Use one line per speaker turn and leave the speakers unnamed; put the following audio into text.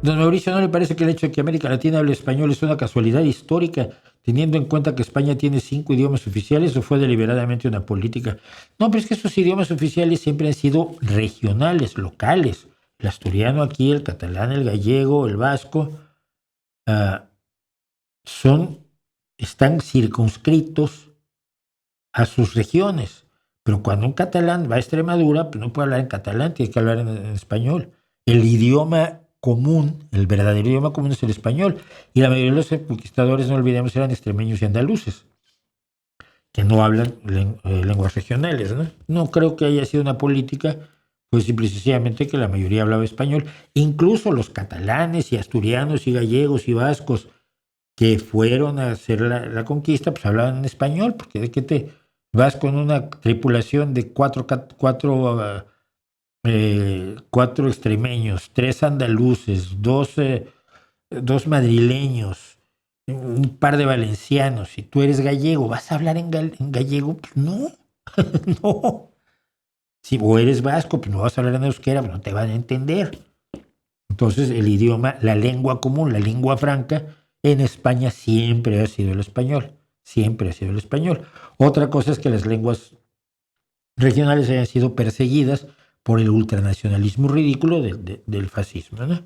Don Mauricio, ¿no le parece que el hecho de que América Latina hable español es una casualidad histórica, teniendo en cuenta que España tiene 5 idiomas oficiales, o fue deliberadamente una política? No, pero es que esos idiomas oficiales siempre han sido regionales, locales. El asturiano aquí, el catalán, el gallego, el vasco, ah, son, están circunscritos a sus regiones. Pero cuando un catalán va a Extremadura, pues no puede hablar en catalán, tiene que hablar en español. El idioma común, el verdadero idioma común es el español. Y la mayoría de los conquistadores, no olvidemos, eran extremeños y andaluces, que no hablan lenguas regionales, ¿no? No creo que haya sido una política, pues simple y sencillamente que la mayoría hablaba español. Incluso los catalanes y asturianos y gallegos y vascos que fueron a hacer la conquista, pues hablaban en español, porque de qué te vas con una tripulación de cuatro extremeños, 3 andaluces, dos madrileños, un par de valencianos. Si tú eres gallego, ¿vas a hablar en gallego? Pues no, no. Si o eres vasco, pues no vas a hablar en euskera, pues no te van a entender. Entonces el idioma, la lengua común, la lengua franca, en España siempre ha sido el español. Siempre ha sido el español. Otra cosa es que las lenguas regionales hayan sido perseguidas por el ultranacionalismo ridículo del fascismo, ¿no?